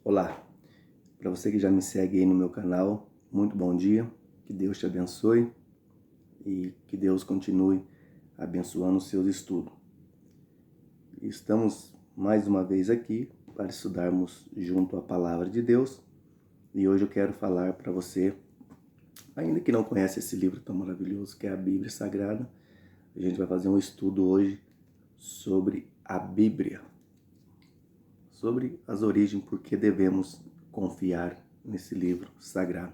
Olá, para você que já me segue aí no meu canal, muito bom dia, que Deus te abençoe e que Deus continue abençoando os seus estudos. Estamos mais uma vez aqui para estudarmos junto à Palavra de Deus e hoje eu quero falar para você, ainda que não conhece esse livro tão maravilhoso que é a Bíblia Sagrada, a gente vai fazer um estudo hoje sobre a Bíblia, sobre as origens, por que devemos confiar nesse livro sagrado.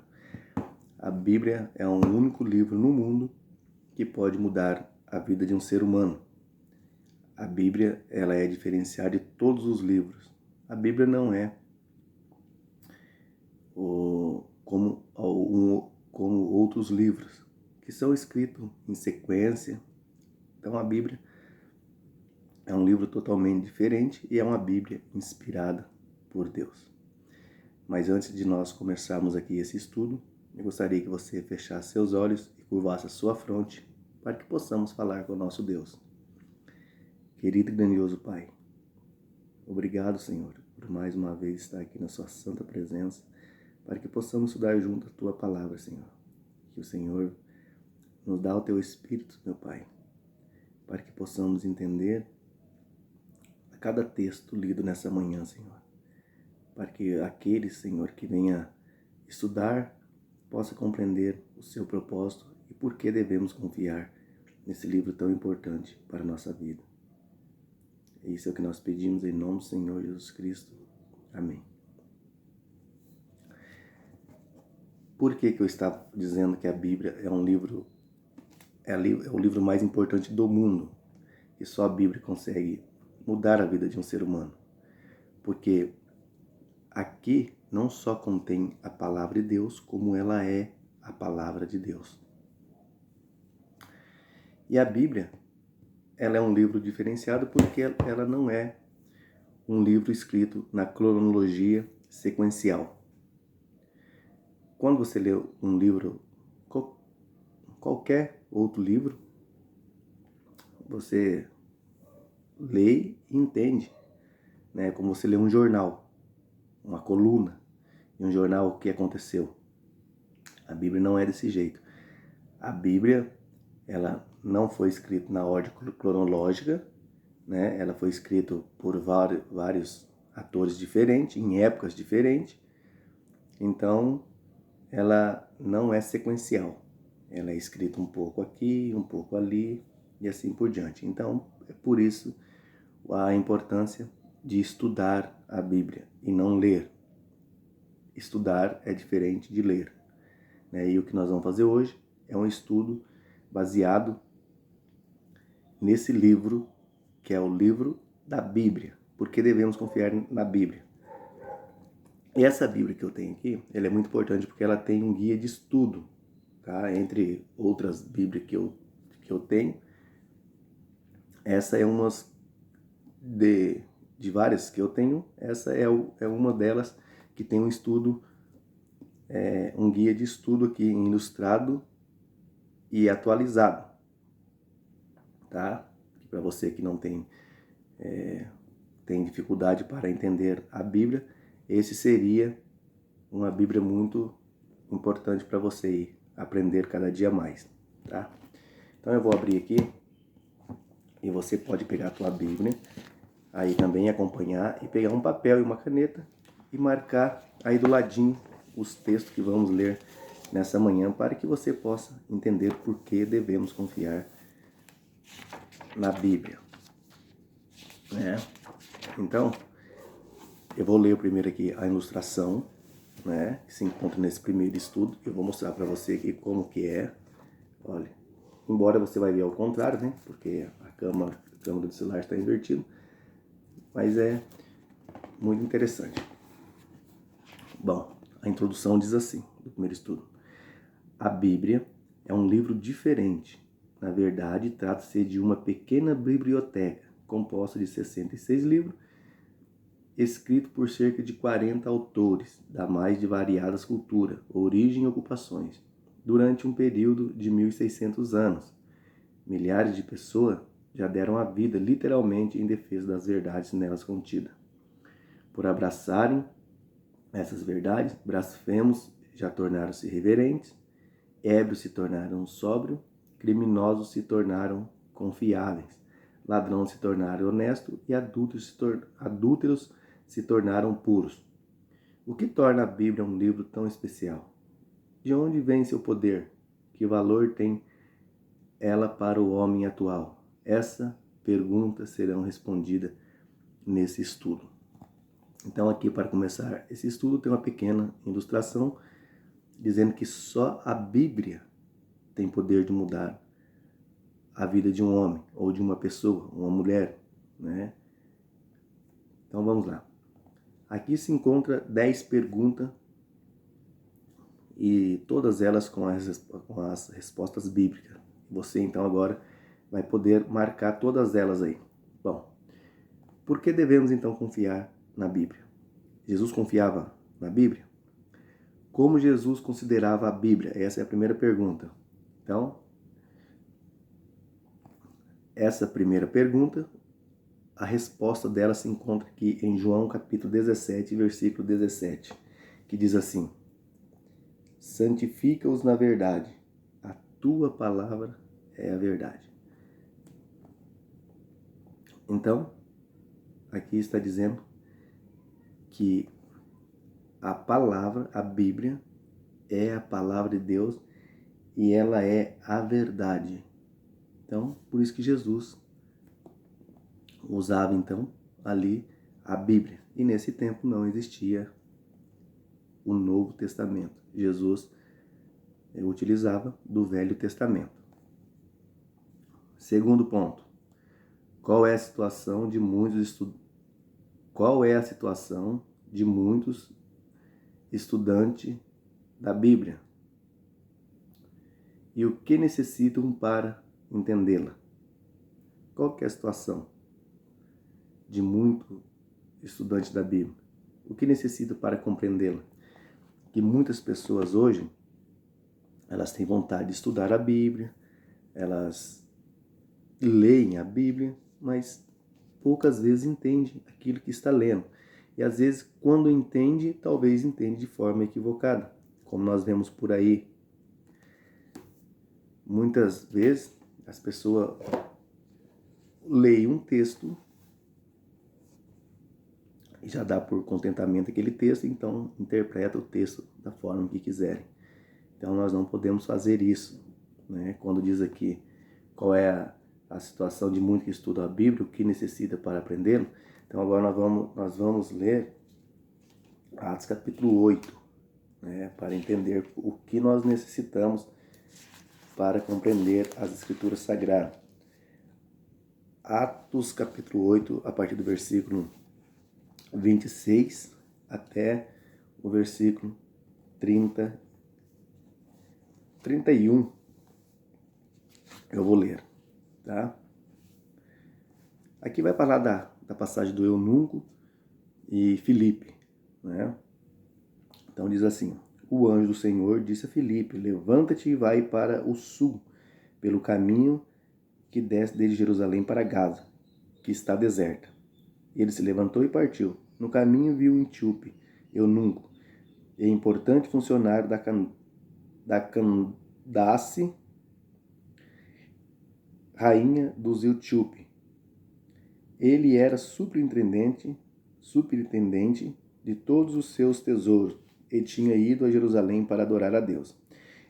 A Bíblia é o único livro no mundo que pode mudar a vida de um ser humano. A Bíblia, ela é diferenciada de todos os livros. A Bíblia não é como outros livros, que são escritos em sequência. Então a Bíblia é um livro totalmente diferente e é uma Bíblia inspirada por Deus. Mas antes de nós começarmos aqui esse estudo, eu gostaria que você fechasse seus olhos e curvasse a sua fronte para que possamos falar com o nosso Deus. Querido e grandioso Pai, obrigado, Senhor, por mais uma vez estar aqui na sua santa presença, para que possamos estudar junto a tua palavra, Senhor. Que o Senhor nos dá o teu Espírito, meu Pai, para que possamos entender a cada texto lido nessa manhã, Senhor. Para que aquele, Senhor, que venha estudar, possa compreender o seu propósito e por que devemos confiar nesse livro tão importante para a nossa vida. Isso é o que nós pedimos em nome do Senhor Jesus Cristo. Amém. Por que eu estava dizendo que a Bíblia é um livro, é o livro mais importante do mundo? E só a Bíblia consegue mudar a vida de um ser humano. Porque aqui não só contém a palavra de Deus, como ela é a palavra de Deus. E a Bíblia, ela é um livro diferenciado porque ela não é um livro escrito na cronologia sequencial. Quando você lê um livro, qualquer outro livro, você lê e entende, né? Como você lê um jornal, uma coluna, em um jornal o que aconteceu. A Bíblia não é desse jeito. A Bíblia, ela não foi escrita na ordem cronológica, né? Ela foi escrita por vários atores diferentes, em épocas diferentes. Então, ela não é sequencial. Ela é escrita um pouco aqui, um pouco ali e assim por diante. Então, é por isso a importância de estudar a Bíblia e não ler. Estudar é diferente de ler, né? E o que nós vamos fazer hoje é um estudo baseado nesse livro, que é o livro da Bíblia. Por que devemos confiar na Bíblia? E essa Bíblia que eu tenho aqui, ela é muito importante porque ela tem um guia de estudo, tá? Entre outras Bíblias que eu tenho, essa é uma de várias que eu tenho, essa é uma delas que tem um estudo, um guia de estudo aqui ilustrado e atualizado, tá? Para você que não tem dificuldade para entender a Bíblia, esse seria uma Bíblia muito importante para você aprender cada dia mais, tá? Então eu vou abrir aqui e você pode pegar a tua Bíblia, aí também acompanhar e pegar um papel e uma caneta e marcar aí do ladinho os textos que vamos ler nessa manhã para que você possa entender por que devemos confiar na Bíblia, né? Então, eu vou ler primeiro aqui a ilustração, né, que se encontra nesse primeiro estudo. Eu vou mostrar para você aqui como que é. Olha, embora você vai ver ao contrário, né, porque a câmera do celular está invertida, mas é muito interessante. Bom, a introdução diz assim, do primeiro estudo: a Bíblia é um livro diferente. Na verdade, trata-se de uma pequena biblioteca composta de 66 livros, escrito por cerca de 40 autores, da mais de variadas culturas, origem e ocupações, durante um período de 1.600 anos. Milhares de pessoas já deram a vida literalmente em defesa das verdades nelas contidas. Por abraçarem essas verdades, blasfemos já tornaram-se reverentes, ébrios se tornaram sóbrios, criminosos se tornaram confiáveis, ladrões se tornaram honestos e adúlteros se tornaram puros. O que torna a Bíblia um livro tão especial? De onde vem seu poder? Que valor tem ela para o homem atual? Essa pergunta serão respondidas nesse estudo. Então aqui, para começar esse estudo, tem uma pequena ilustração dizendo que só a Bíblia tem poder de mudar a vida de um homem ou de uma pessoa, uma mulher, né? Então vamos lá. Aqui se encontra 10 perguntas e todas elas com as respostas bíblicas. Você então agora vai poder marcar todas elas aí. Bom, por que devemos então confiar na Bíblia? Jesus confiava na Bíblia? Como Jesus considerava a Bíblia? Essa é a primeira pergunta. Então, essa primeira pergunta, a resposta dela se encontra aqui em João capítulo 17, versículo 17, que diz assim: santifica-os na verdade, a tua palavra é a verdade. Então, aqui está dizendo que a palavra, a Bíblia, é a palavra de Deus e ela é a verdade. Então, por isso que Jesus usava então ali a Bíblia. E nesse tempo não existia o Novo Testamento. Jesus utilizava do Velho Testamento. Segundo ponto. Qual é a situação de muitos estudantes da Bíblia? E o que necessitam para entendê-la? Qual que é a situação de muitos estudantes da Bíblia? O que necessitam para compreendê-la? Que muitas pessoas hoje, elas têm vontade de estudar a Bíblia, elas leem a Bíblia, mas poucas vezes entendem aquilo que está lendo. E às vezes, quando entende, talvez entende de forma equivocada, como nós vemos por aí. Muitas vezes, as pessoas leem um texto e já dá por contentamento aquele texto, então interpreta o texto da forma que quiserem. Então nós não podemos fazer isso, né? Quando diz aqui qual é a situação de muitos que estudam a Bíblia, o que necessita para aprendê-lo. Então agora nós vamos ler Atos capítulo 8, né? Para entender o que nós necessitamos para compreender as Escrituras Sagradas. Atos capítulo 8, a partir do versículo 26 até o versículo 31, eu vou ler, tá? Aqui vai falar da passagem do eunuco e Filipe, né? Então diz assim: o anjo do Senhor disse a Filipe: levanta-te e vai para o sul, pelo caminho que desce desde Jerusalém para Gaza, que está deserta. Ele se levantou e partiu. No caminho viu um etíope, eunuco, e importante funcionário da Candace, rainha dos etíopes. Ele era superintendente de todos os seus tesouros e tinha ido a Jerusalém para adorar a Deus.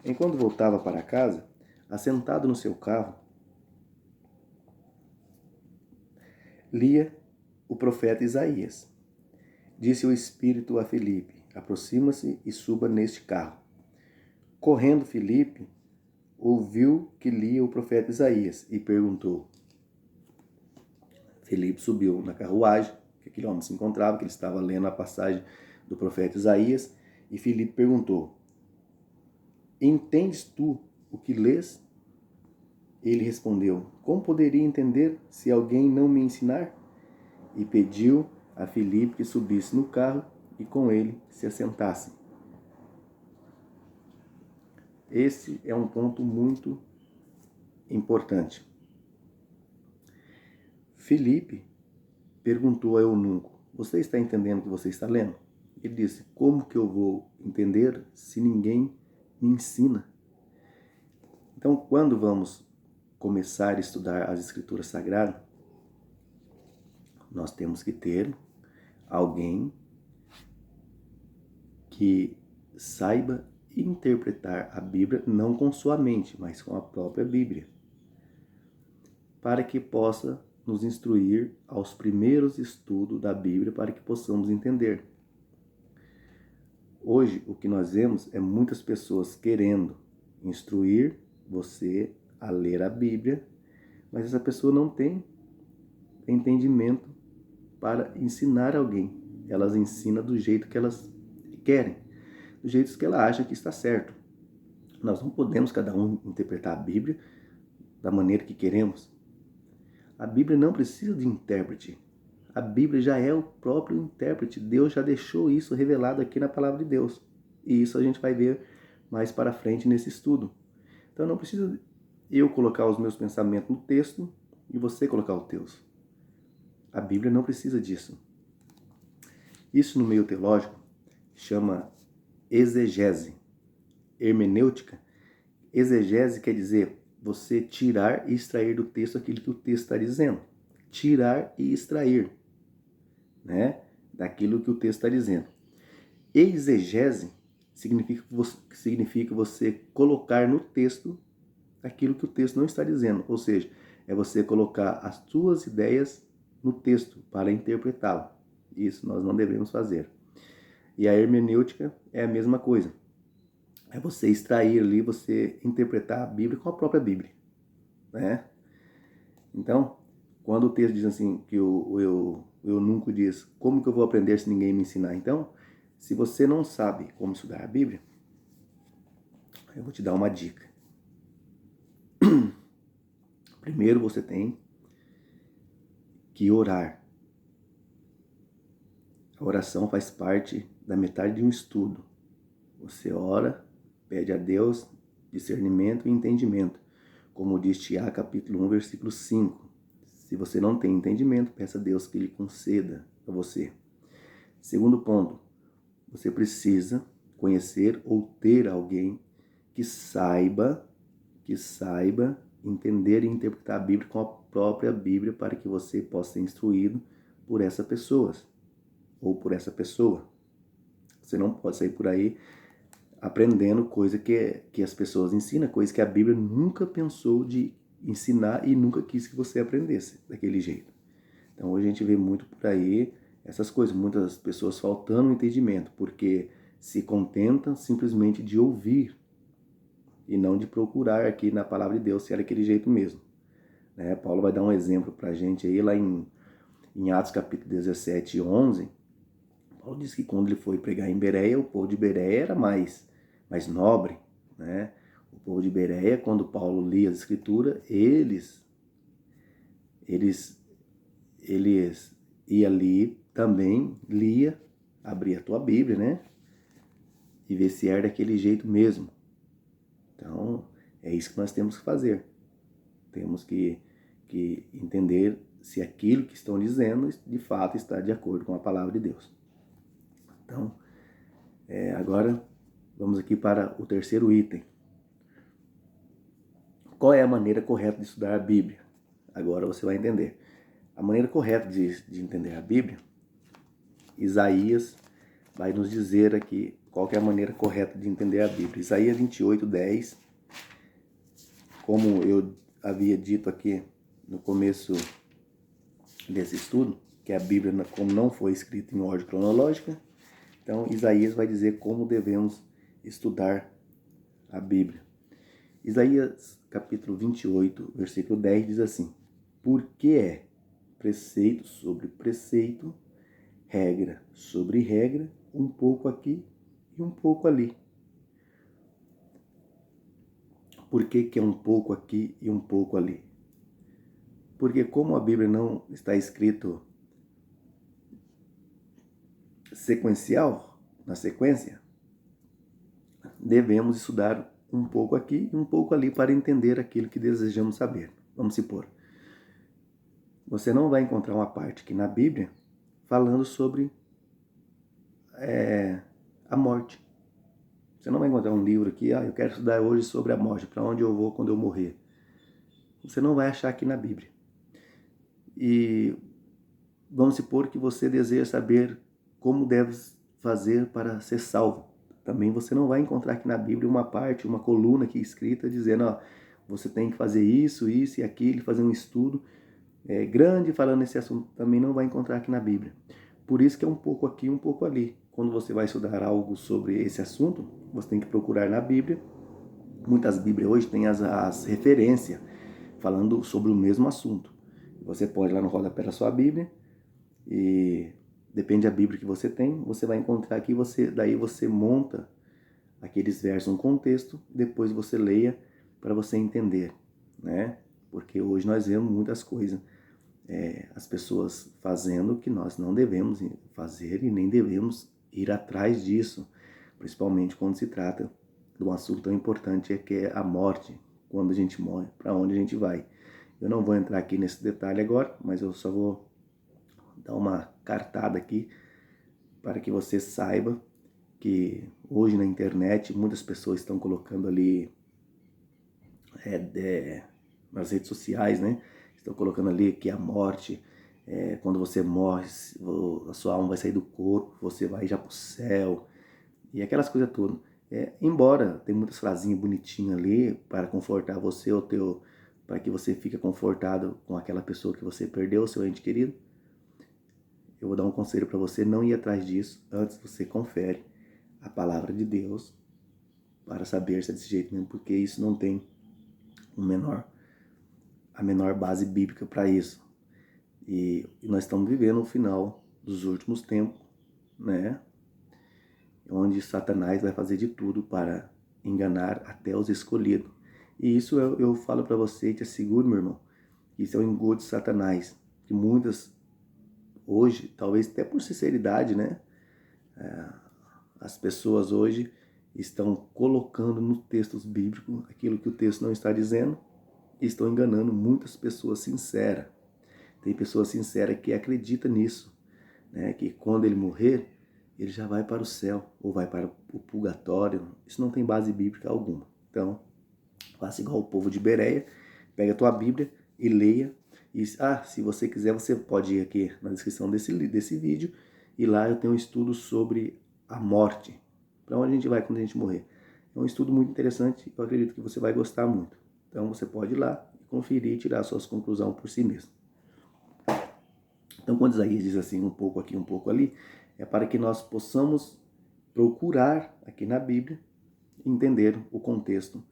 Enquanto voltava para casa, assentado no seu carro, lia o profeta Isaías. Disse o Espírito a Filipe: aproxima-se e suba neste carro. Correndo Filipe, ouviu que lia o profeta Isaías e perguntou. Filipe subiu na carruagem, que aquele homem se encontrava, que ele estava lendo a passagem do profeta Isaías, e Filipe perguntou: entendes tu o que lês? Ele respondeu: como poderia entender se alguém não me ensinar? E pediu a Filipe que subisse no carro e com ele se assentasse. Esse é um ponto muito importante. Filipe perguntou ao eunuco: você está entendendo o que você está lendo? Ele disse, como que eu vou entender se ninguém me ensina? Então, quando vamos começar a estudar as Escrituras Sagradas, nós temos que ter alguém que saiba interpretar a Bíblia, não com sua mente, mas com a própria Bíblia, para que possa nos instruir aos primeiros estudos da Bíblia, para que possamos entender. Hoje, o que nós vemos é muitas pessoas querendo instruir você a ler a Bíblia, mas essa pessoa não tem entendimento para ensinar alguém. Elas ensinam do jeito que elas querem, do jeito que ela acha que está certo. Nós não podemos cada um interpretar a Bíblia da maneira que queremos. A Bíblia não precisa de intérprete. A Bíblia já é o próprio intérprete. Deus já deixou isso revelado aqui na palavra de Deus. E isso a gente vai ver mais para frente nesse estudo. Então não precisa eu colocar os meus pensamentos no texto e você colocar os teus. A Bíblia não precisa disso. Isso no meio teológico chama exegese, hermenêutica. Exegese quer dizer você tirar e extrair do texto aquilo que o texto está dizendo. Tirar e extrair, né, daquilo que o texto está dizendo. Exegese significa você colocar no texto aquilo que o texto não está dizendo. Ou seja, é você colocar as suas ideias no texto para interpretá-lo. Isso nós não devemos fazer. E a hermenêutica é a mesma coisa. É você extrair ali, você interpretar a Bíblia com a própria Bíblia, né? Então, quando o texto diz assim, que o eunuco diz, como que eu vou aprender se ninguém me ensinar? Então, se você não sabe como estudar a Bíblia, eu vou te dar uma dica. Primeiro você tem que orar. A oração faz parte da metade de um estudo. Você ora, pede a Deus discernimento e entendimento. Como diz Tiago, capítulo 1, versículo 5. Se você não tem entendimento, peça a Deus que lhe conceda a você. Segundo ponto, você precisa conhecer ou ter alguém que saiba entender e interpretar a Bíblia com a própria Bíblia para que você possa ser instruído por essa pessoa ou por essa pessoa. Você não pode sair por aí aprendendo coisa que as pessoas ensinam, coisa que a Bíblia nunca pensou de ensinar e nunca quis que você aprendesse daquele jeito. Então hoje a gente vê muito por aí essas coisas, muitas pessoas faltando entendimento, porque se contentam simplesmente de ouvir e não de procurar aqui na palavra de Deus se é daquele jeito mesmo. Né? Paulo vai dar um exemplo pra gente aí lá em Atos capítulo 17, 11. Paulo diz que quando ele foi pregar em Bereia, o povo de Bereia era mais nobre, né? O povo de Bereia, quando Paulo lia as escrituras, eles iam ali também, lia, abria a tua Bíblia, né? E ver se era daquele jeito mesmo. Então, é isso que nós temos que fazer. Temos que entender se aquilo que estão dizendo, de fato, está de acordo com a palavra de Deus. Então, agora vamos aqui para o terceiro item. Qual é a maneira correta de estudar a Bíblia? Agora você vai entender. A maneira correta de entender a Bíblia, Isaías vai nos dizer aqui qual que é a maneira correta de entender a Bíblia. Isaías 28, 10, como eu havia dito aqui no começo desse estudo, que a Bíblia, como não foi escrita em ordem cronológica, então Isaías vai dizer como devemos estudar a Bíblia. Isaías capítulo 28, versículo 10 diz assim: porque é preceito sobre preceito, regra sobre regra, um pouco aqui e um pouco ali. Por que é um pouco aqui e um pouco ali? Porque como a Bíblia não está escrito sequencial, na sequência, devemos estudar um pouco aqui e um pouco ali para entender aquilo que desejamos saber. Vamos supor, você não vai encontrar uma parte aqui na Bíblia falando sobre a morte. Você não vai encontrar um livro aqui, eu quero estudar hoje sobre a morte, para onde eu vou quando eu morrer. Você não vai achar aqui na Bíblia. E vamos supor que você deseja saber como deve fazer para ser salvo. Também você não vai encontrar aqui na Bíblia uma parte, uma coluna aqui escrita dizendo, você tem que fazer isso e aquilo, fazer um estudo grande falando nesse assunto. Também não vai encontrar aqui na Bíblia. Por isso que é um pouco aqui, um pouco ali. Quando você vai estudar algo sobre esse assunto, você tem que procurar na Bíblia. Muitas Bíblias hoje têm as referências falando sobre o mesmo assunto. Você pode ir lá no rodapé da sua Bíblia e depende da Bíblia que você tem, você vai encontrar aqui, daí você monta aqueles versos no contexto, depois você leia para você entender, né? Porque hoje nós vemos muitas coisas, as pessoas fazendo o que nós não devemos fazer e nem devemos ir atrás disso, principalmente quando se trata de um assunto tão importante que é a morte, quando a gente morre, para onde a gente vai. Eu não vou entrar aqui nesse detalhe agora, mas eu só vou dar uma cartada aqui para que você saiba que hoje na internet muitas pessoas estão colocando ali nas redes sociais, né? Estão colocando ali que a morte, quando você morre, a sua alma vai sair do corpo, você vai já para o céu, e aquelas coisas todas. Embora tem muitas frasinhas bonitinhas ali para confortar você, para que você fique confortado com aquela pessoa que você perdeu, seu ente querido, eu vou dar um conselho para você não ir atrás disso. Antes você confere a palavra de Deus para saber se é desse jeito mesmo, porque isso não tem a menor base bíblica para isso. E nós estamos vivendo o final dos últimos tempos, né? Onde Satanás vai fazer de tudo para enganar até os escolhidos. E isso eu falo para você e te asseguro, meu irmão, que isso é o engodo de Satanás, que muitas, hoje, talvez até por sinceridade, né? As pessoas hoje estão colocando nos textos bíblicos aquilo que o texto não está dizendo e estão enganando muitas pessoas sinceras. Tem pessoas sinceras que acreditam nisso, né? Que quando ele morrer, ele já vai para o céu ou vai para o purgatório. Isso não tem base bíblica alguma. Então, faça igual o povo de Bereia, pega a tua Bíblia e leia. E, se você quiser, você pode ir aqui na descrição desse vídeo e lá eu tenho um estudo sobre a morte. Para onde a gente vai quando a gente morrer? É um estudo muito interessante, eu acredito que você vai gostar muito. Então você pode ir lá e conferir e tirar suas conclusões por si mesmo. Então quando Isaías diz assim, um pouco aqui, um pouco ali, é para que nós possamos procurar aqui na Bíblia entender o contexto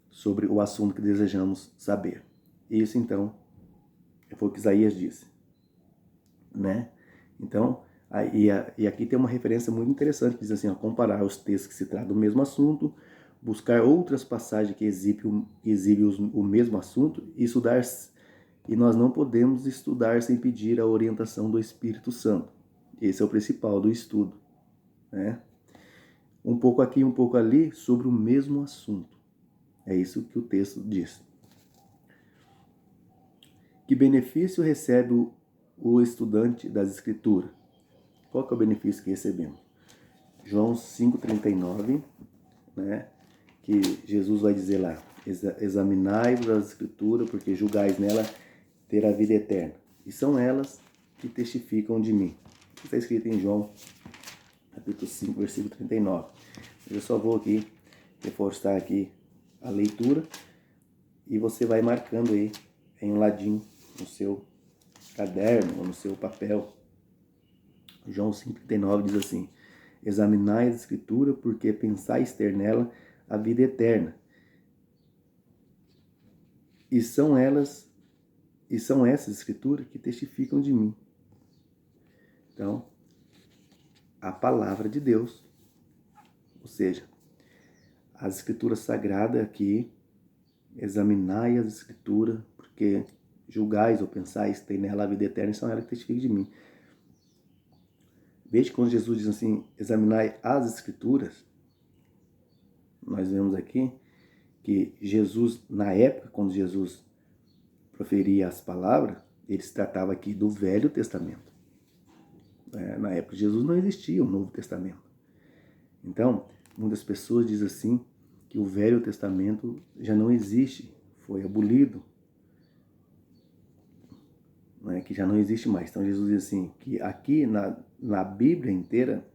sobre o assunto que desejamos saber. Isso então foi o que Isaías disse, né? Então, e aqui tem uma referência muito interessante, que diz assim, comparar os textos que se tratam do mesmo assunto, buscar outras passagens que exibem o mesmo assunto e estudar, e nós não podemos estudar sem pedir a orientação do Espírito Santo. Esse é o principal do estudo, né? Um pouco aqui, um pouco ali, sobre o mesmo assunto. É isso que o texto diz. Que benefício recebe o estudante das Escrituras? Qual que é o benefício que recebemos? João 5,39, né? Que Jesus vai dizer lá, examinai-vos as Escrituras, porque julgais nela ter a vida eterna. E são elas que testificam de mim. Isso está escrito em João, capítulo 5, versículo 39. Eu só vou aqui reforçar aqui a leitura e você vai marcando aí em um ladinho no seu caderno ou no seu papel. João 5,39 diz assim: examinai a Escritura, porque pensais ter nela a vida eterna. E são essas Escrituras que testificam de mim. Então, a palavra de Deus, ou seja, as Escrituras sagradas aqui, examinai as Escrituras, porque julgais ou pensais ter nela a vida eterna, e são elas que testificam de mim. Veja que quando Jesus diz assim, examinai as Escrituras, nós vemos aqui que Jesus, na época, quando Jesus proferia as palavras, ele se tratava aqui do Velho Testamento. Na época de Jesus não existia o Novo Testamento. Então, muitas pessoas dizem assim que o Velho Testamento já não existe, foi abolido, né, que já não existe mais. Então Jesus diz assim, que aqui na Bíblia inteira,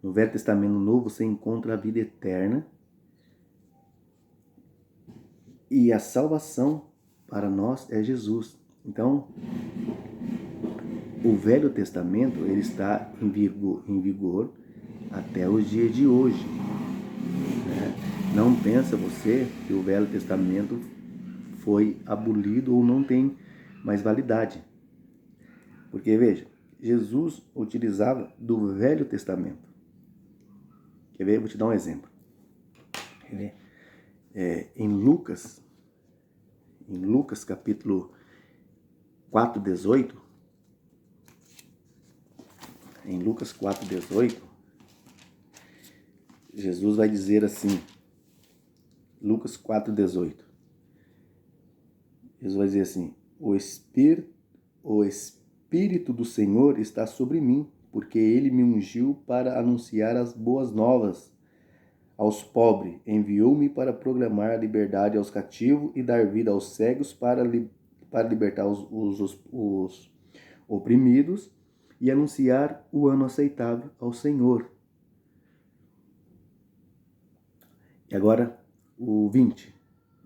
no Velho Testamento Novo, você encontra a vida eterna e a salvação para nós é Jesus. Então, o Velho Testamento ele está em vigor até os dias de hoje. Né? Não pensa você que o Velho Testamento foi abolido ou não tem mais validade. Porque, veja, Jesus utilizava do Velho Testamento. Quer ver? Vou te dar um exemplo. Quer ver? Em Lucas capítulo 4:18, em Lucas 4:18, Jesus vai dizer assim, Lucas 4:18, Jesus vai dizer assim, o Espírito do Senhor está sobre mim, porque Ele me ungiu para anunciar as boas novas aos pobres, enviou-me para proclamar a liberdade aos cativos e dar vida aos cegos, para libertar os oprimidos e anunciar o ano aceitável ao Senhor. E agora o 20,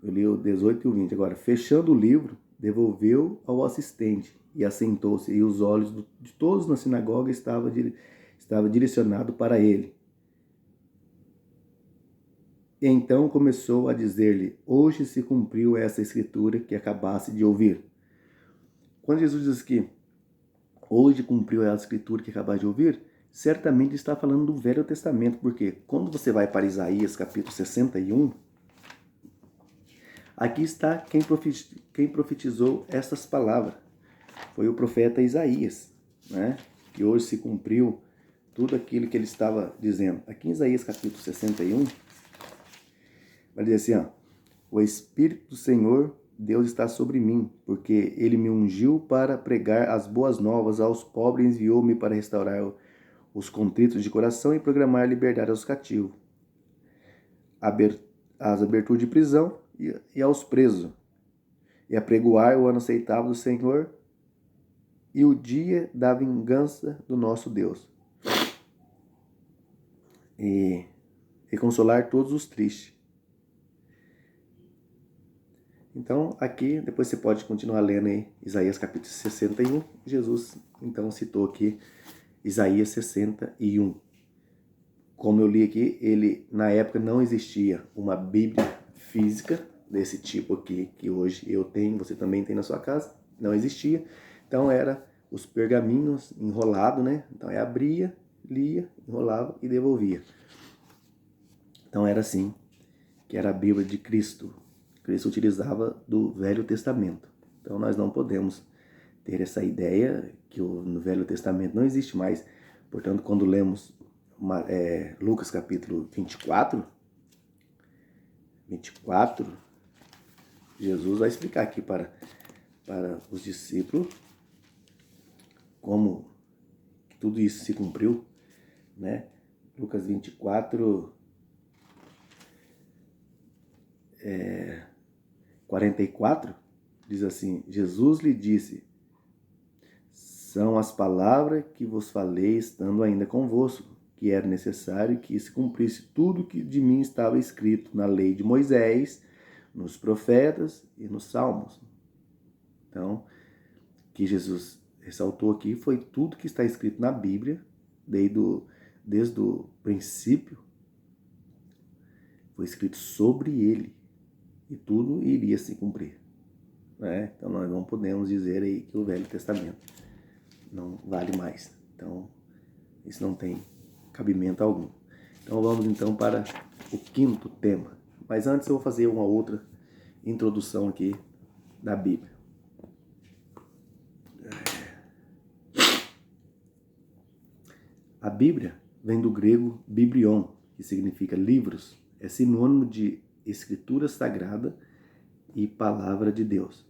eu li o 18 e o 20. Agora, fechando o livro, devolveu ao assistente e assentou-se, e os olhos de todos na sinagoga estavam direcionados para ele. E então começou a dizer-lhe, hoje se cumpriu essa escritura que acabaste de ouvir. Quando Jesus diz que hoje cumpriu essa escritura que acabaste de ouvir, certamente está falando do Velho Testamento, porque quando você vai para Isaías capítulo 61, aqui está quem profetizou essas palavras. Foi o profeta Isaías, né? Que hoje se cumpriu tudo aquilo que ele estava dizendo. Aqui em Isaías capítulo 61, vai dizer assim, ó, o Espírito do Senhor, Deus está sobre mim, porque Ele me ungiu para pregar as boas novas aos pobres, enviou-me para restaurar os contritos de coração e proclamar a liberdade aos cativos, as aberturas de prisão e aos presos, e apregoar o ano aceitável do Senhor e o dia da vingança do nosso Deus, e consolar todos os tristes. Então, aqui, depois você pode continuar lendo aí, Isaías capítulo 61, Jesus, então, citou aqui Isaías 61. Como eu li aqui, na época não existia uma Bíblia física desse tipo aqui, que hoje eu tenho, você também tem na sua casa, não existia. Então, era os pergaminhos enrolados, né? Então, abria, lia, enrolava e devolvia. Então, era assim que era a Bíblia de Cristo. Cristo utilizava do Velho Testamento. Então nós não podemos ter essa ideia que no Velho Testamento não existe mais. Portanto, quando lemos Lucas capítulo 24, Jesus vai explicar aqui para os discípulos como tudo isso se cumpriu, né? Lucas 24, 44, diz assim, Jesus lhe disse, são as palavras que vos falei estando ainda convosco, que era necessário que se cumprisse tudo que de mim estava escrito na lei de Moisés, nos profetas e nos salmos. Então, o que Jesus ressaltou aqui foi tudo que está escrito na Bíblia, desde o princípio, foi escrito sobre ele, e tudo iria se cumprir. Né? Então nós não podemos dizer aí que o Velho Testamento não vale mais. Então isso não tem cabimento algum. Então vamos então para o quinto tema. Mas antes eu vou fazer uma outra introdução aqui da Bíblia. A Bíblia vem do grego biblion, que significa livros. É sinônimo de escritura sagrada e palavra de Deus.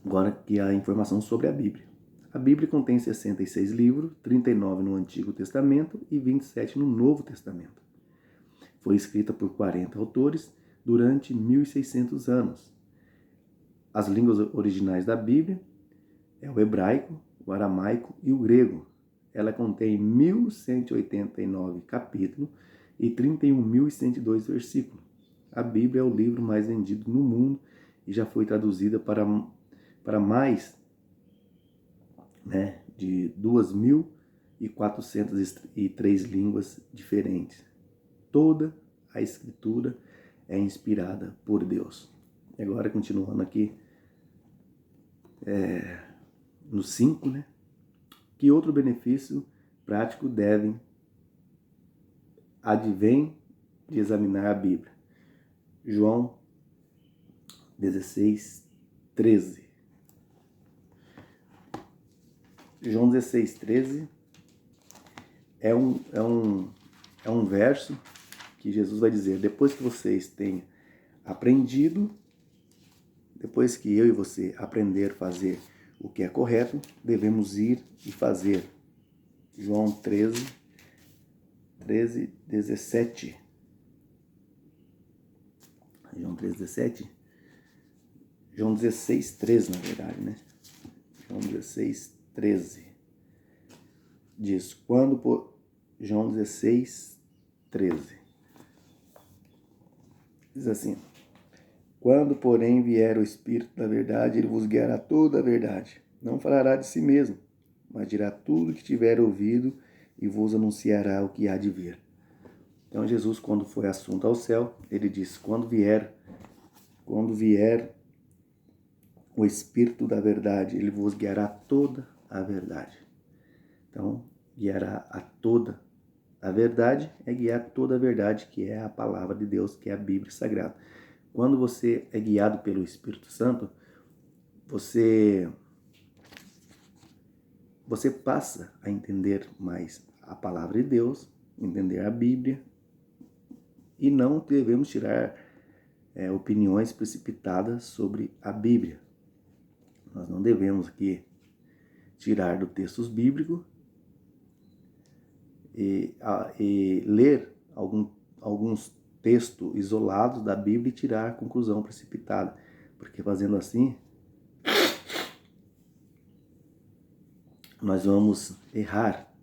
Agora que a informação sobre a Bíblia. A Bíblia contém 66 livros, 39 no Antigo Testamento e 27 no Novo Testamento. Foi escrita por 40 autores durante 1.600 anos. As línguas originais da Bíblia é o hebraico, o aramaico e o grego. Ela contém 1.189 capítulos e 31.102 versículos. A Bíblia é o livro mais vendido no mundo e já foi traduzida para mais de 2.403 línguas diferentes. Toda a Escritura é inspirada por Deus. E agora, continuando aqui, no 5, que outro benefício prático advém de examinar a Bíblia? João 16, 13. João 16, 13 é um verso que Jesus vai dizer: depois que vocês tenham aprendido, depois que eu e você aprender a fazer o que é correto, devemos ir e fazer. João 13, 17. João 13, 17. João 16, 13, na verdade, João 16, 13. Diz, João 16, 13. Diz assim: quando, porém, vier o Espírito da verdade, ele vos guiará toda a verdade. Não falará de si mesmo, mas dirá tudo o que tiver ouvido e vos anunciará o que há de vir. Então, Jesus, quando foi assunto ao céu, ele disse: quando vier o Espírito da verdade, ele vos guiará toda a verdade. Então, guiará a toda a verdade é guiar toda a verdade, que é a palavra de Deus, que é a Bíblia Sagrada. Quando você é guiado pelo Espírito Santo, você passa a entender mais a palavra de Deus, entender a Bíblia, e não devemos tirar opiniões precipitadas sobre a Bíblia. Nós não devemos aqui tirar do textos bíblicos e ler alguns textos isolados da Bíblia e tirar a conclusão precipitada, porque fazendo assim nós vamos errar,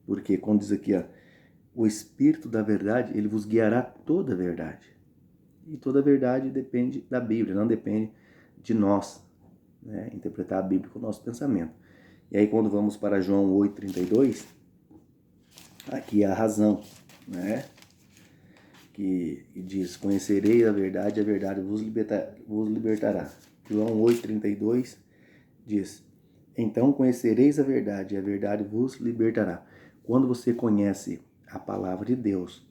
porque quando diz aqui, o Espírito da verdade, ele vos guiará toda a verdade, e toda a verdade depende da Bíblia, não depende de nós, interpretar a Bíblia com o nosso pensamento. E aí quando vamos para João 8,32, aqui é a razão, que diz: conhecereis a verdade vos libertará. João 8,32 diz: então conhecereis a verdade vos libertará. Quando você conhece a palavra de Deus,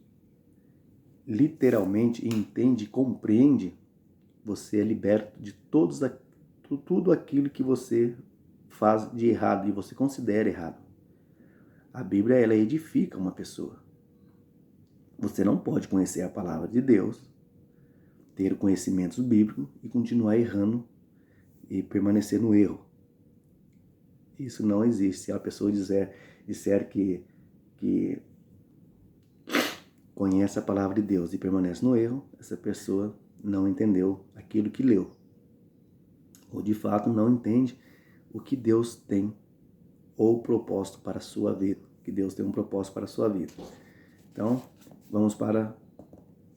literalmente entende e compreende, você é liberto de tudo aquilo que você faz de errado e você considera errado. A Bíblia, ela edifica uma pessoa. Você não pode conhecer a palavra de Deus, ter conhecimentos bíblicos e continuar errando e permanecer no erro. Isso não existe. Se a pessoa disser que conhece a palavra de Deus e permanece no erro, essa pessoa não entendeu aquilo que leu. Ou de fato não entende o que Deus tem ou propósito para a sua vida. Que Deus tem um propósito para a sua vida. Então, vamos para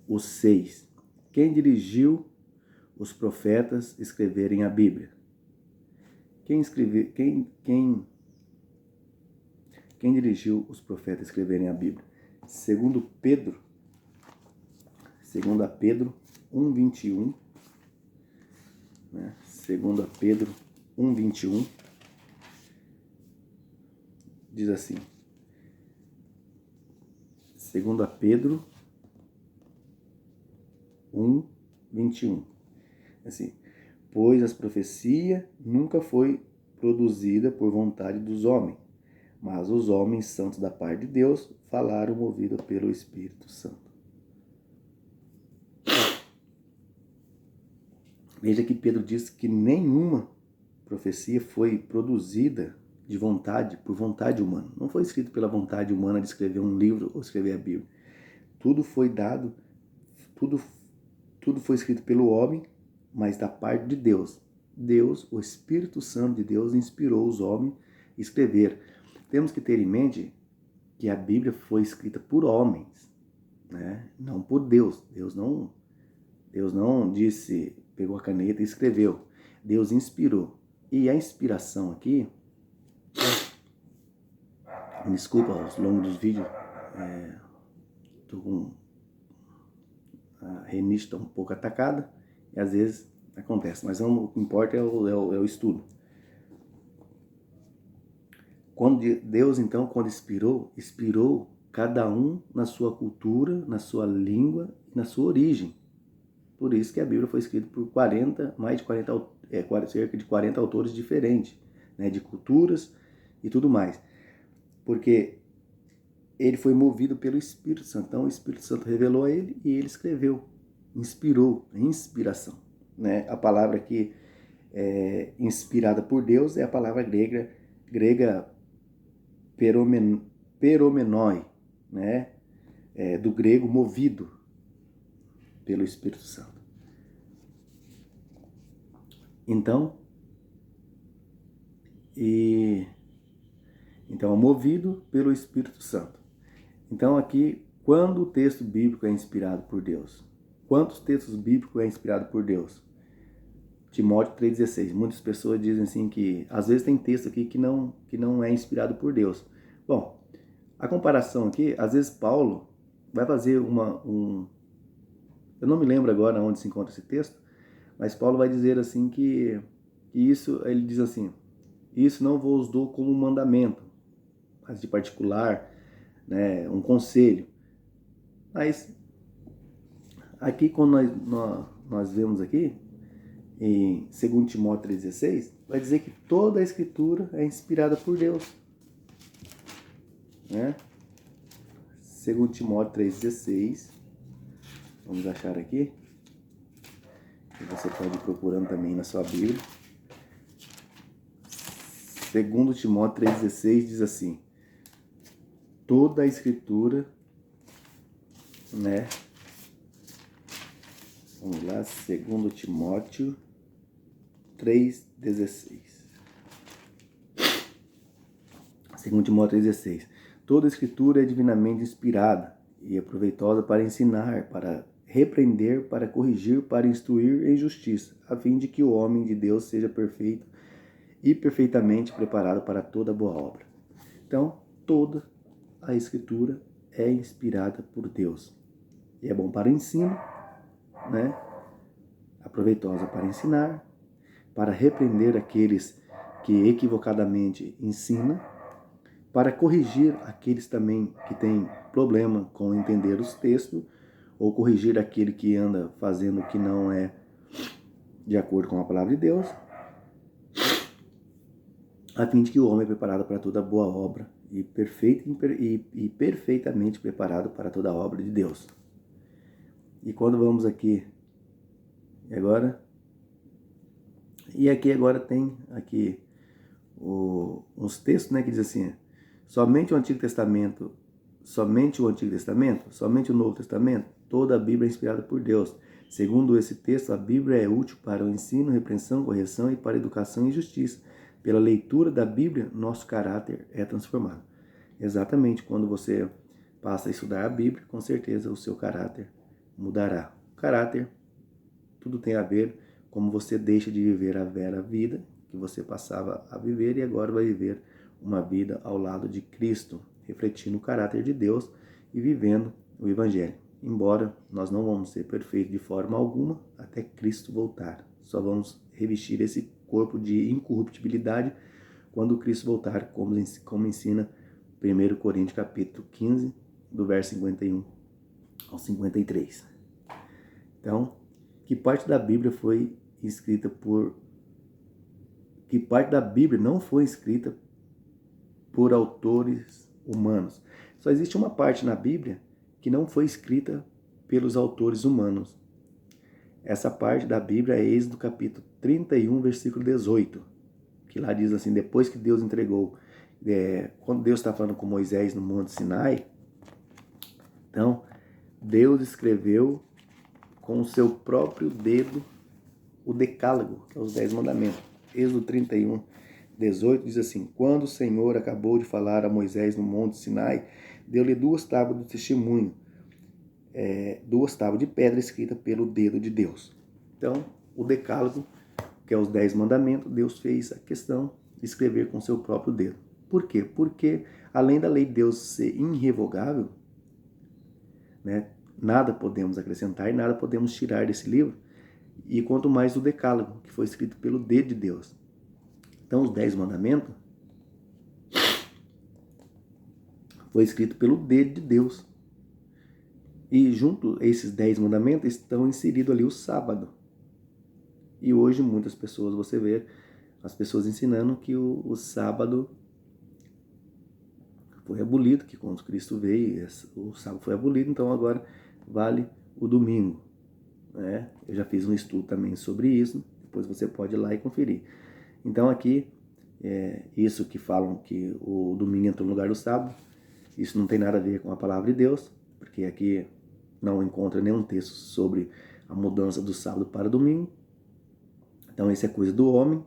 o 6. Quem dirigiu os profetas escreverem a Bíblia? Quem dirigiu os profetas escreverem a Bíblia? Segundo Pedro 1:21, Segunda Pedro 1:21, diz assim, Segunda Pedro 1:21, assim: pois as profecias nunca foi produzida por vontade dos homens, mas os homens santos da parte de Deus falaram movidos pelo Espírito Santo. Veja que Pedro diz que nenhuma profecia foi produzida por vontade humana. Não foi escrito pela vontade humana de escrever um livro ou escrever a Bíblia. Tudo foi dado, tudo foi escrito pelo homem, mas da parte de Deus. Deus, o Espírito Santo de Deus, inspirou os homens a escrever. Temos que ter em mente que a Bíblia foi escrita por homens, né? Não por Deus. Deus não disse, pegou a caneta e escreveu. Deus inspirou. E a inspiração aqui, desculpa aos longos dos vídeos, tô com a renite está um pouco atacada e às vezes acontece, mas o que importa é o estudo. Quando Deus, então, quando inspirou cada um na sua cultura, na sua língua e na sua origem. Por isso que a Bíblia foi escrita por cerca de 40 autores diferentes, né, de culturas e tudo mais. Porque ele foi movido pelo Espírito Santo. Então o Espírito Santo revelou a ele e ele escreveu. Inspirou, inspiração. Né? A palavra aqui inspirada por Deus é a palavra grega peromenoi, né? Do grego movido pelo Espírito Santo. Então, movido pelo Espírito Santo. Então aqui, quando o texto bíblico é inspirado por Deus? Quantos textos bíblicos é inspirado por Deus? Timóteo 3,16. Muitas pessoas dizem assim que, às vezes tem texto aqui que não é inspirado por Deus. Bom, a comparação aqui, às vezes Paulo vai fazer eu não me lembro agora onde se encontra esse texto, mas Paulo vai dizer assim que isso, ele diz assim, isso não vos dou como mandamento, mas de particular, né, um conselho. Mas aqui quando nós vemos aqui, em 2 Timóteo 3,16, vai dizer que toda a Escritura é inspirada por Deus. Né? 2 Timóteo 3,16, vamos achar aqui, que você pode ir procurando também na sua Bíblia. 2 Timóteo 3,16 diz assim, toda a Escritura, né? Vamos lá, 2 Timóteo 3,16. 2 Timóteo 3,16. Toda a Escritura é divinamente inspirada e é proveitosa para ensinar, para repreender, para corrigir, para instruir em justiça, a fim de que o homem de Deus seja perfeito e perfeitamente preparado para toda boa obra. Então, toda a Escritura é inspirada por Deus. E é bom para ensino, né? É proveitosa para ensinar, para repreender aqueles que equivocadamente ensinam, para corrigir aqueles também que têm problema com entender os textos, ou corrigir aquele que anda fazendo o que não é de acordo com a palavra de Deus, a fim de que o homem é preparado para toda boa obra e perfeitamente preparado para toda a obra de Deus. E quando vamos aqui, e aqui agora tem aqui uns textos, né, que diz assim, somente o Antigo Testamento, somente o Novo Testamento, toda a Bíblia é inspirada por Deus. Segundo esse texto, a Bíblia é útil para o ensino, repreensão, correção e para a educação e justiça. Pela leitura da Bíblia, nosso caráter é transformado. Exatamente, quando você passa a estudar a Bíblia, com certeza o seu caráter mudará. O caráter, tudo tem a ver como você deixa de viver a vera vida que você passava a viver e agora vai viver uma vida ao lado de Cristo, refletindo o caráter de Deus e vivendo o Evangelho. Embora nós não vamos ser perfeitos de forma alguma até Cristo voltar. Só vamos revestir esse corpo de incorruptibilidade quando Cristo voltar, como ensina 1 Coríntios capítulo 15, do verso 51 ao 53. Então, que parte da Bíblia foi escrita que parte da Bíblia não foi escrita por autores humanos? Só existe uma parte na Bíblia que não foi escrita pelos autores humanos. Essa parte da Bíblia é Êxodo capítulo 31, versículo 18. que lá diz assim, depois que Deus entregou, quando Deus está falando com Moisés no Monte Sinai, então Deus escreveu com o seu próprio dedo o decálogo, que é os 10 mandamentos. Êxodo 31, 18 diz assim, quando o Senhor acabou de falar a Moisés no Monte Sinai, deu-lhe 2 tábuas do testemunho, 2 tábuas de pedra escritas pelo dedo de Deus. Então, o decálogo, que é os 10 mandamentos, Deus fez a questão de escrever com seu próprio dedo. Por quê? Porque, além da lei de Deus ser irrevogável, né, nada podemos acrescentar e nada podemos tirar desse livro, e quanto mais o decálogo, que foi escrito pelo dedo de Deus. Então, os 10 mandamentos foi escrito pelo dedo de Deus. E junto a esses 10 mandamentos estão inseridos ali o sábado. E hoje muitas pessoas, você vê as pessoas ensinando que o sábado foi abolido, que quando Cristo veio, o sábado foi abolido, então agora vale o domingo. Né? Eu já fiz um estudo também sobre isso, depois você pode ir lá e conferir. Então aqui, isso que falam que o domingo entrou no lugar do sábado, isso não tem nada a ver com a palavra de Deus, porque aqui não encontra nenhum texto sobre a mudança do sábado para domingo. Então isso é coisa do homem,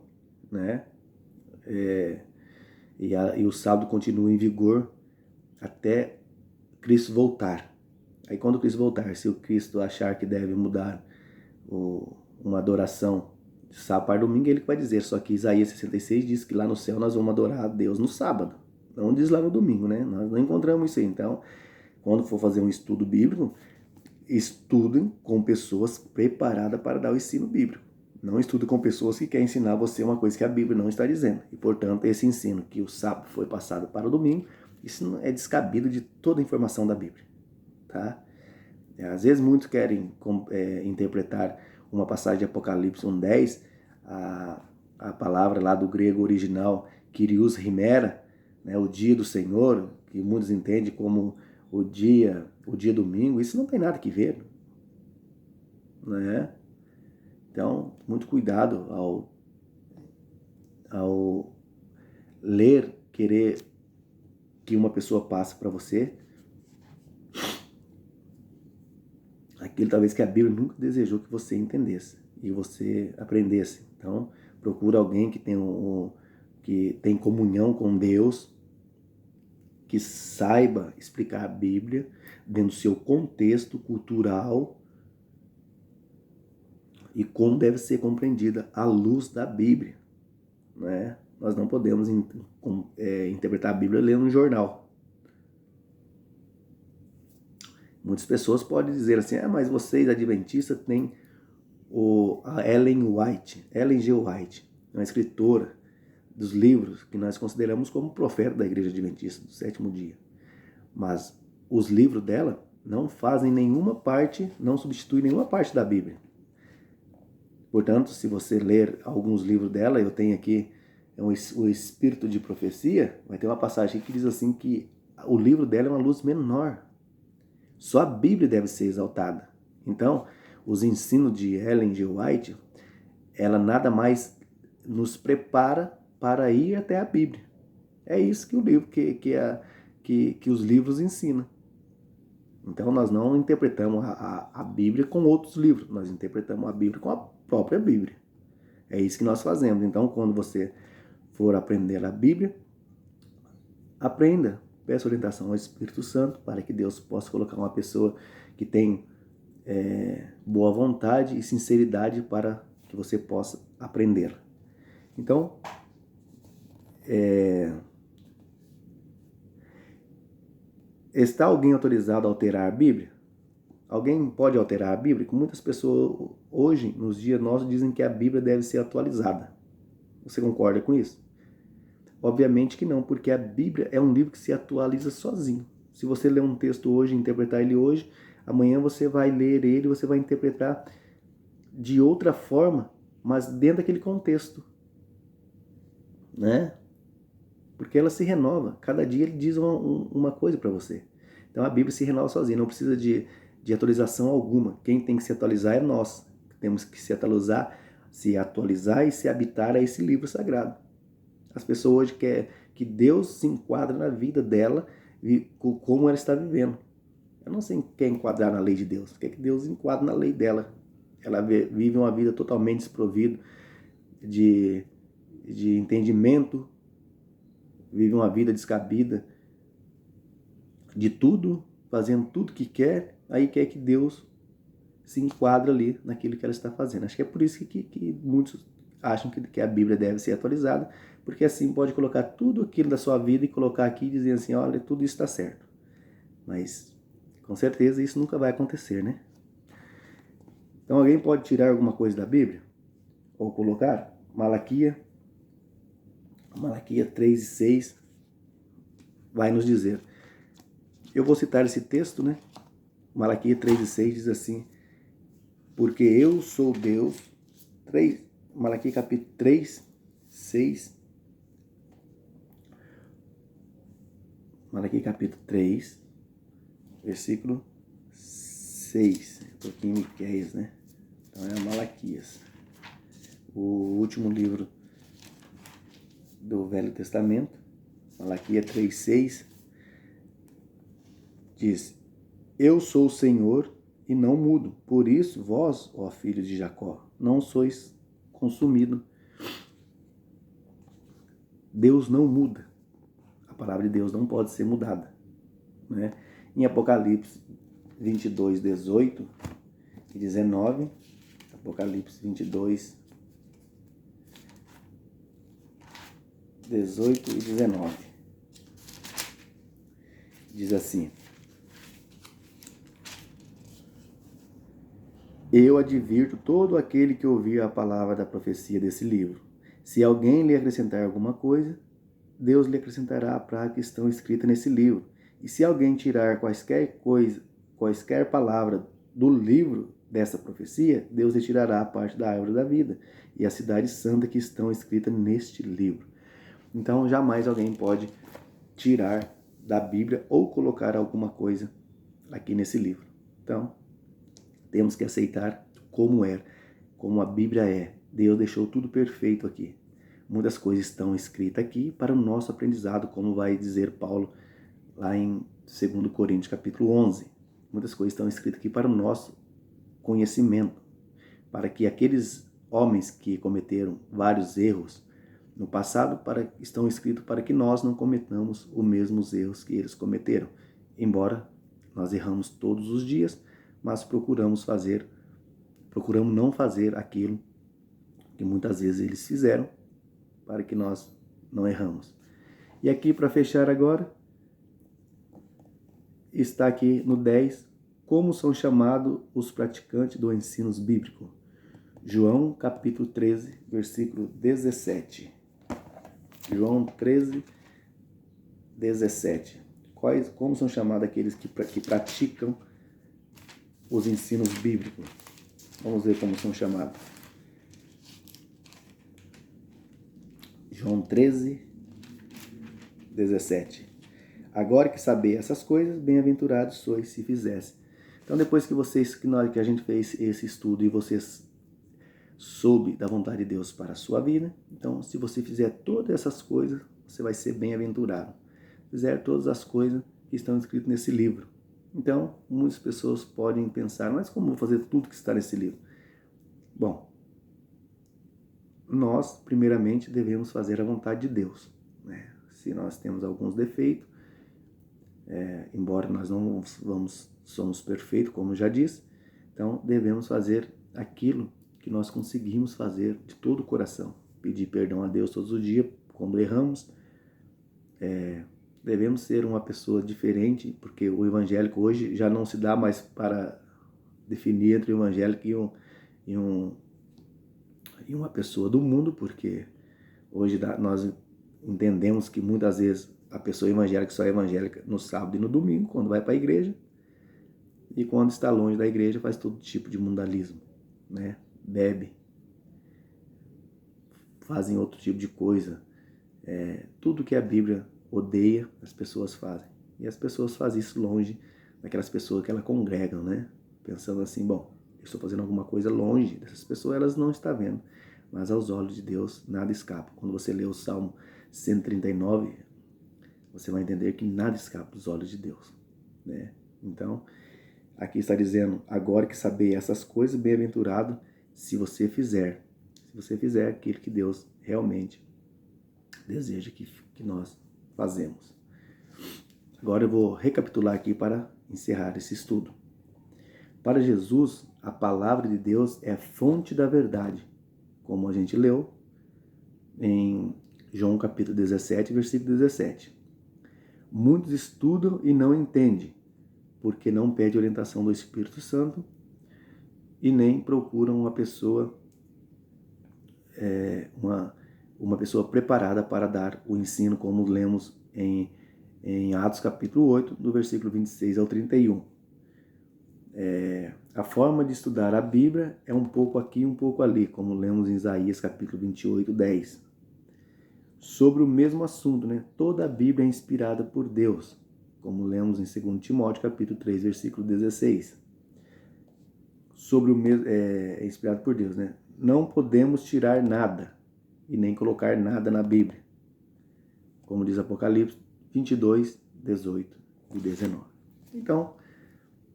né? E o sábado continua em vigor até Cristo voltar. Aí quando Cristo voltar, se o Cristo achar que deve mudar uma adoração de sábado para domingo, ele vai dizer. Só que Isaías 66 diz que lá no céu nós vamos adorar a Deus no sábado. Não diz lá no domingo, né? Nós não encontramos isso aí. Então, quando for fazer um estudo bíblico, estudem com pessoas preparadas para dar o ensino bíblico. Não estude com pessoas que querem ensinar você uma coisa que a Bíblia não está dizendo. E, portanto, esse ensino que o sábado foi passado para o domingo, isso é descabido de toda a informação da Bíblia. Tá? Às vezes muitos querem interpretar uma passagem de Apocalipse 1:10, a palavra lá do grego original, Kyrios Himera, né, o dia do Senhor, que muitos entendem como o dia domingo, isso não tem nada que ver. Né? Então, muito cuidado ao ler, querer que uma pessoa passe para você aquilo talvez que a Bíblia nunca desejou que você entendesse e você aprendesse. Então, procura alguém que tem comunhão com Deus, que saiba explicar a Bíblia dentro do seu contexto cultural e como deve ser compreendida à luz da Bíblia. Né? Nós não podemos interpretar a Bíblia lendo um jornal. Muitas pessoas podem dizer assim, mas vocês adventistas têm a Ellen G. White, uma escritora dos livros que nós consideramos como profeta da Igreja Adventista do sétimo dia. Mas os livros dela não fazem nenhuma parte, não substituem nenhuma parte da Bíblia. Portanto, se você ler alguns livros dela, eu tenho aqui o Espírito de Profecia, vai ter uma passagem que diz assim que o livro dela é uma luz menor. Só a Bíblia deve ser exaltada. Então, os ensinos de Ellen G. White, ela nada mais nos prepara para ir até a Bíblia. É isso que o livro, que os livros ensinam. Então, nós não interpretamos a Bíblia com outros livros, nós interpretamos a Bíblia com a própria Bíblia. É isso que nós fazemos. Então, quando você for aprender a Bíblia, aprenda. Peça orientação ao Espírito Santo para que Deus possa colocar uma pessoa que tem boa vontade e sinceridade para que você possa aprender. Então, está alguém autorizado a alterar a Bíblia? Alguém pode alterar a Bíblia? Com muitas pessoas hoje, nos dias nossos, dizem que a Bíblia deve ser atualizada. Você concorda com isso? Obviamente que não, porque a Bíblia é um livro que se atualiza sozinho. Se você ler um texto hoje e interpretar ele hoje, amanhã você vai ler ele e você vai interpretar de outra forma, mas dentro daquele contexto. Né? Porque ela se renova. Cada dia ele diz uma coisa para você. Então a Bíblia se renova sozinha, não precisa de atualização alguma. Quem tem que se atualizar é nós. Temos que se atualizar e se habitar a esse livro sagrado. As pessoas hoje querem que Deus se enquadre na vida dela e como ela está vivendo. Ela não quer enquadrar na lei de Deus, quer que Deus enquadre na lei dela. Ela vive uma vida totalmente desprovida de entendimento, vive uma vida descabida de tudo, fazendo tudo que quer, aí quer que Deus se enquadre ali naquilo que ela está fazendo. Acho que é por isso que muitos acham que a Bíblia deve ser atualizada, porque assim pode colocar tudo aquilo da sua vida e colocar aqui e dizer assim, olha, tudo isso está certo. Mas, com certeza, isso nunca vai acontecer, né? Então, alguém pode tirar alguma coisa da Bíblia? Ou colocar? Malaquias 3:6 vai nos dizer. Eu vou citar esse texto, né? Malaquias 3:6 diz assim, porque eu sou Deus. Malaquias capítulo 3, 6. Malaquias capítulo 3, versículo 6. Estou aqui em Miqueias, né? Então é Malaquias. O último livro do Velho Testamento, Malaquias 3:6, diz, eu sou o Senhor e não mudo, por isso vós, ó filhos de Jacó, não sois consumidos. Deus não muda, a palavra de Deus não pode ser mudada, né? Em Apocalipse 22:18 e 19, Apocalipse 22:18 e 19, diz assim, eu advirto todo aquele que ouvir a palavra da profecia desse livro. Se alguém lhe acrescentar alguma coisa, Deus lhe acrescentará a praga que estão escritas nesse livro. E se alguém tirar quaisquer palavra do livro dessa profecia, Deus retirará a parte da árvore da vida e a cidade santa que estão escritas neste livro. Então, jamais alguém pode tirar da Bíblia ou colocar alguma coisa aqui nesse livro. Então, temos que aceitar como é, como a Bíblia é. Deus deixou tudo perfeito aqui. Muitas coisas estão escritas aqui para o nosso aprendizado, como vai dizer Paulo lá em 2 Coríntios capítulo 11. Muitas coisas estão escritas aqui para o nosso conhecimento, para que aqueles homens que cometeram vários erros no passado estão escritos para que nós não cometamos os mesmos erros que eles cometeram. Embora nós erramos todos os dias, mas procuramos não fazer aquilo que muitas vezes eles fizeram, para que nós não erramos. E aqui, para fechar agora, está aqui no 10, como são chamados os praticantes do ensino bíblico. João capítulo 13, versículo 17. João 13, 17. Como são chamados aqueles que praticam os ensinos bíblicos? Vamos ver como são chamados. João 13, 17. Agora que saber essas coisas, bem-aventurados sois se fizesse. Então, depois que a gente fez esse estudo e vocês soube da vontade de Deus para a sua vida, então, se você fizer todas essas coisas, você vai ser bem-aventurado. Fizer todas as coisas que estão escritas nesse livro. Então, muitas pessoas podem pensar, mas como vou fazer tudo que está nesse livro? Bom, nós, primeiramente, devemos fazer a vontade de Deus, né? Se nós temos alguns defeitos, embora nós não somos perfeitos, como eu já disse, então devemos fazer aquilo que nós conseguimos fazer de todo o coração. Pedir perdão a Deus todos os dias quando erramos. Devemos ser uma pessoa diferente, porque o evangélico hoje já não se dá mais para definir entre o evangélico e uma pessoa do mundo, porque hoje nós entendemos que muitas vezes a pessoa evangélica só é evangélica no sábado e no domingo, quando vai para a igreja, e quando está longe da igreja faz todo tipo de mundanismo, né? Bebe, fazem outro tipo de coisa. Tudo que a Bíblia odeia, as pessoas fazem. E as pessoas fazem isso longe daquelas pessoas que elas congregam, né? Pensando assim, bom, eu estou fazendo alguma coisa longe dessas pessoas, elas não estão vendo. Mas aos olhos de Deus, nada escapa. Quando você lê o Salmo 139, você vai entender que nada escapa dos olhos de Deus, né? Então, aqui está dizendo, agora que saber essas coisas, bem-aventurado se você fizer aquilo que Deus realmente deseja que nós fazemos. Agora eu vou recapitular aqui para encerrar esse estudo. Para Jesus, a palavra de Deus é a fonte da verdade, como a gente leu em João capítulo 17, versículo 17. Muitos estudam e não entendem, porque não pedem orientação do Espírito Santo e nem procuram uma pessoa preparada para dar o ensino, como lemos em Atos capítulo 8, do versículo 26 ao 31. A forma de estudar a Bíblia é um pouco aqui, um pouco ali, como lemos em Isaías capítulo 28, 10. Sobre o mesmo assunto, né? Toda a Bíblia é inspirada por Deus, como lemos em 2 Timóteo capítulo 3, versículo 16. Sobre o mesmo, é inspirado por Deus, né? Não podemos tirar nada e nem colocar nada na Bíblia, como diz Apocalipse 22, 18 e 19. Então,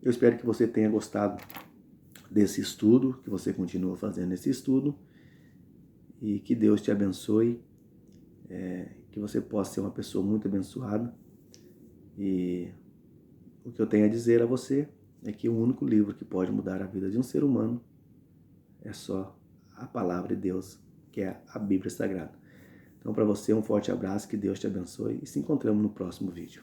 eu espero que você tenha gostado desse estudo, que você continue fazendo esse estudo e que Deus te abençoe, que você possa ser uma pessoa muito abençoada. E o que eu tenho a dizer a você é que o único livro que pode mudar a vida de um ser humano é só a palavra de Deus, que é a Bíblia Sagrada. Então, para você, um forte abraço, que Deus te abençoe e se encontramos no próximo vídeo.